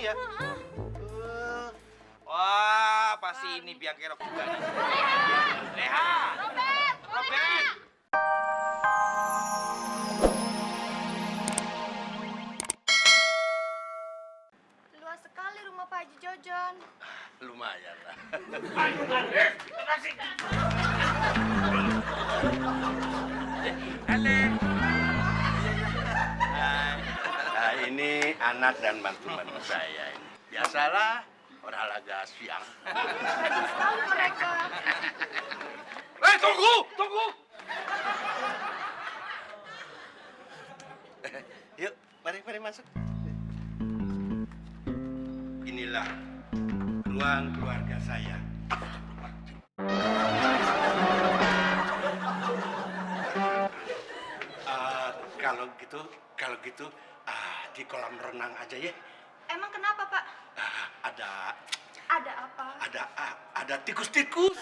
sini ya? Wah, pasti ini biang kerok juga nih. Leha! Robert! Robert! Luas sekali rumah Pak Haji Jojon. Lumayan lah. Nah, ini anak dan mantu-mantu saya ini. Biasalah olahraga siang. Rajin sekali mereka. Tunggu! Tunggu! Yuk, mari masuk. Inilah ruang keluarga saya. Kalau gitu, di kolam renang aja ya. Emang kenapa, Pak? Ada Ada apa? ada tikus-tikus.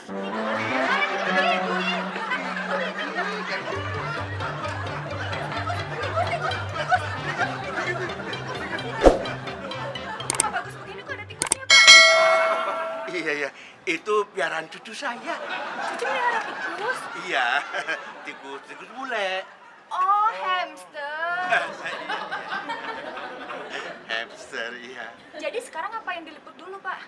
Kok bagus begini kok ada tikusnya, Pak? Iya, itu piaraan cucu saya. Cucu melihara tikus? Iya, tikus bule. Oh, hamster. Hamster, iya. Jadi sekarang apa yang diliput dulu, Pak?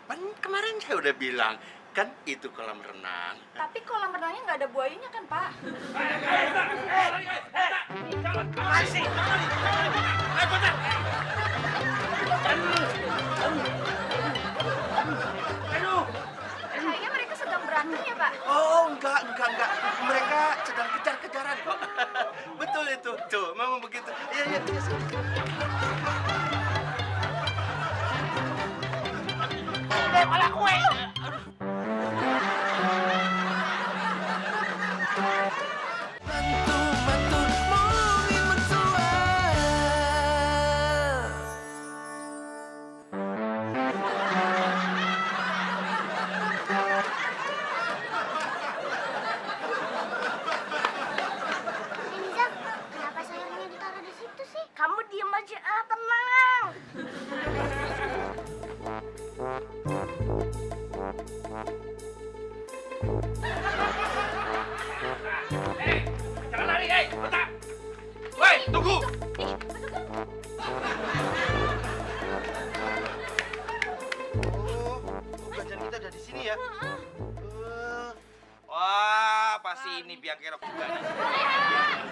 Kan kemarin saya udah bilang, kan itu kolam renang. Tapi kolam renangnya nggak ada buayanya kan, Pak? Kayaknya mereka sedang berantem ya, Pak? Oh, enggak. Mereka sedang kejar-kejaran kok. Betul itu. Tuh, memang begitu. Iya. Malah kue! Mantu mungkin mentua. Nizam, kenapa sayurnya ditaruh di situ sih? Kamu diem aja, tenang. Jangan lari, otak! Woi, tunggu! Oh, belanjaan kita ada di sini ya? Wah, pasti ini biang kerok juga nih.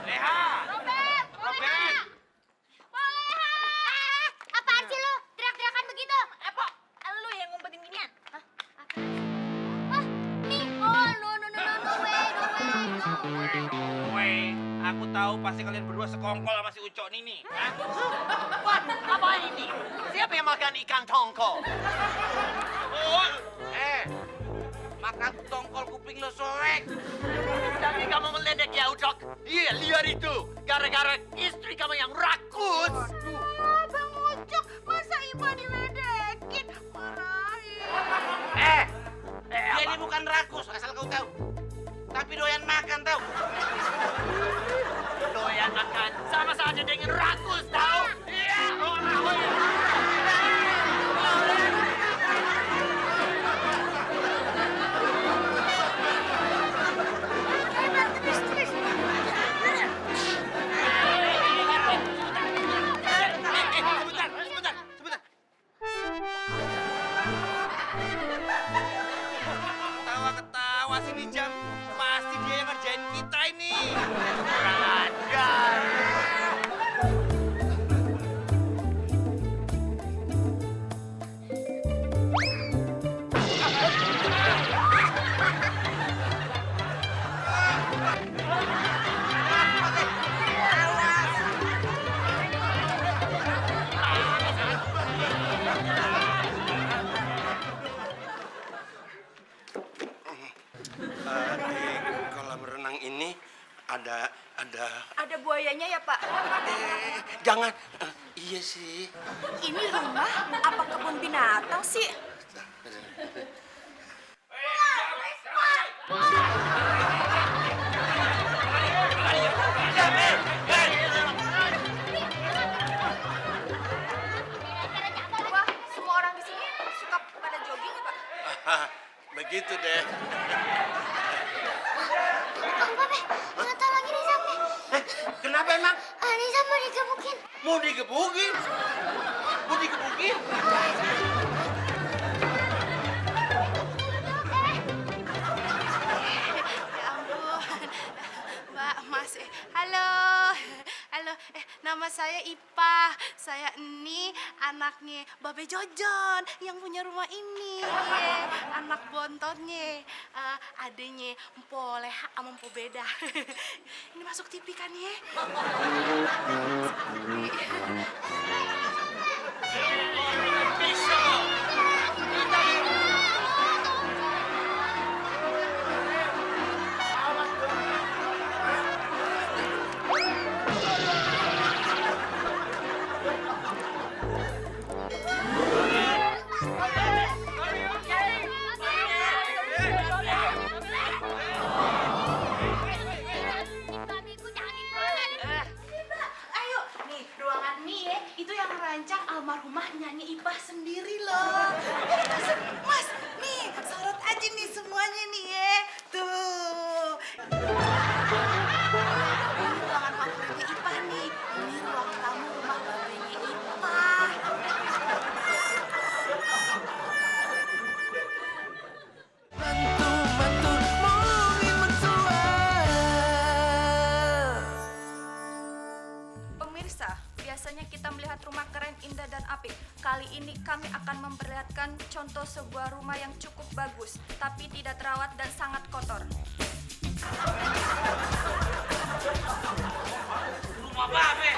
Leha! Robert! Robert! Apaan sih lu? Teriak-teriakan begitu? Apa? Lu yang ngumpetin ginian? Hah? Hah? Nih, oh, no way. Woi, aku tahu pasti kalian berdua sekongkol sama si Ucok nih. Hah? What? Apa ini? Siapa yang makan ikan tongkol? Oh, makan tongkol kuping lo sobek. Jadi kamu meledek ya, Ucok? Iya, lihat itu. Gara-gara istri kamu yang rakus. Bang Ucok, masa Ibu diledekin? Marahin. Dia ini bukan rakus, asal kau tahu. Tapi doyan makan tahu. Doyan makan sama saja dengan rakus, tahu? Iya. Sebentar. Ketawa sini jam. Pasti dia yang ngerjain kita ini. Kurang ajar. Di kolam renang ini ada Ada buayanya ya, Pak? jangan. Iya sih. Ini rumah apa kebun binatang sih? Kenapa emang? Nisa mau digebukin. Mau digebukin? Mau digebukin? Ya ampun. Mbak, Mas. Halo. Halo. Nama saya Ipa. Saya ini anaknya Babe Jojon yang punya rumah ini. Anak bontonnya. Adenya Mpo Leha sama Mpo Beda. Ini masuk TV kan ya? Ayo, nih ruangan nih ya, itu yang rancang almarhumah nyanyi Ipah sendiri loh. Mas, nih sorot aja nih semuanya nih ya. Tuh. Ini ruangan favoritnya Ipah nih. Ini ruang tamu rumah babenya Ipah. Pemirsa, biasanya kita melihat rumah keren, indah, dan apik. Kali ini kami akan memperlihatkan contoh sebuah rumah yang cukup bagus, tapi tidak terawat dan sangat kotor. Rumah Babe.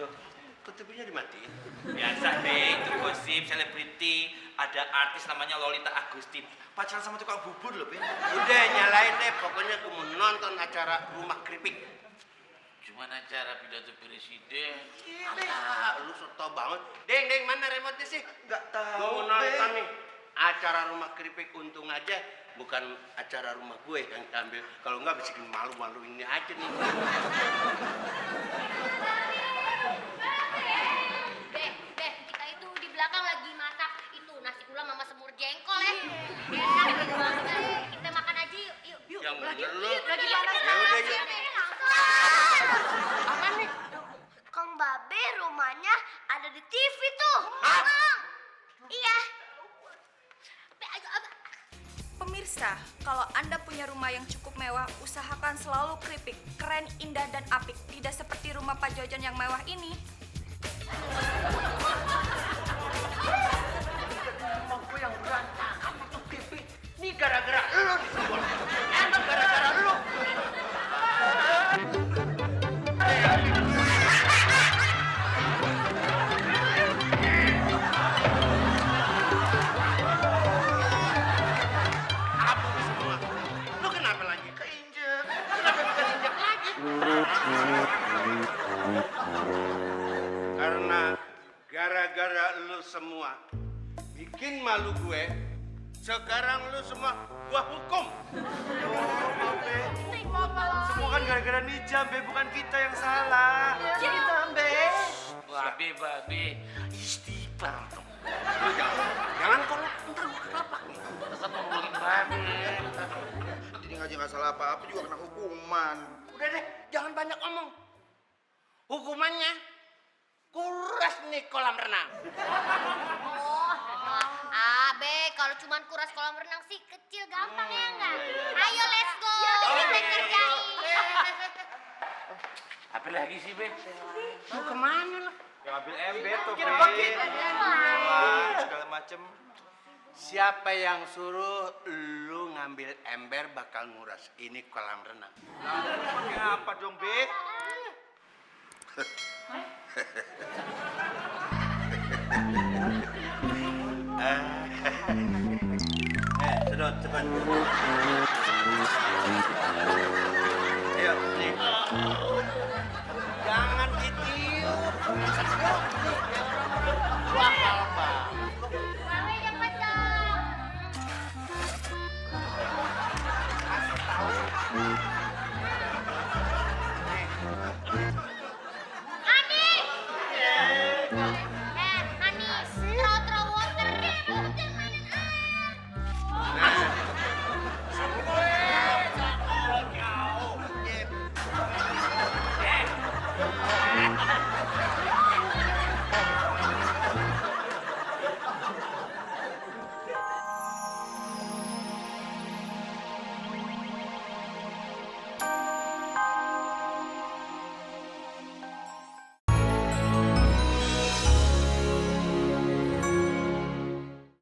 Loh, kok TV-nya dimatiin? Biasa deh, itu gosip selebriti. Ada artis namanya Lolita Agustin. Pacaran sama tukang bubur loh, Ben. Udah, nyalain deh. Pokoknya aku mau nonton acara Rumah Keripik. Cuman acara pidato presiden. Ah, lu so tau banget. Deng, mana remote-nya sih? Nggak tahu, Gua mau nonton nih. Acara Rumah Keripik, untung aja bukan acara rumah gue yang ambil. Kalau enggak bisa malu-malu ini aja nih. Beh, kita itu di belakang lagi masak itu nasi ulam sama semur jengkol ya. Enak banget. Kita makan aja yuk. Yuk. Yang bener lu. Lagi panas Ya udah, yuk. Apa nih? Kang Babe rumahnya ada di TV tuh. Hah? Iya. Ayo, Pemirsa, kalau Anda punya rumah yang cukup mewah, usahakan selalu keripik, keren, indah, dan apik. Tidak seperti rumah Pak Jojon yang mewah ini. Rumah gue yang berantakan itu TV. Ini gara-gara lu nih semua. Emang gara-gara lu. Apa semua? Lu kenapa lagi? Keinjek. Kenapa bukan injek lagi? Karena gara-gara lu semua bikin malu gue, sekarang lu semua gua hukum. Semua kan gara-gara Nijam, Be. Bukan kita yang salah. Babe. Istighfar dong. Lu jangan kalau ntar gua kelapak nih. Tetap ngomongin Babe. Jadi ngaji nggak salah apa-apa juga kena hukuman. Udah deh, jangan banyak omong. Hukumannya kuras nih kolam renang. Be, kalau cuman kuras kolam renang sih kecil gampang ya enggak? Ayo let's go. Kita kerjain. Apa lagi sih, Be? Lu kemana lu? Yang ambil ember tuh, Kira Ben. pakai. Segala macem. Siapa yang suruh lu ngambil ember bakal nguras? Ini kolam renang. Pakai apa dong, Be? Sedot, cepat. Ayo, nih. Jangan ditiup. Sedot, nih. Wah,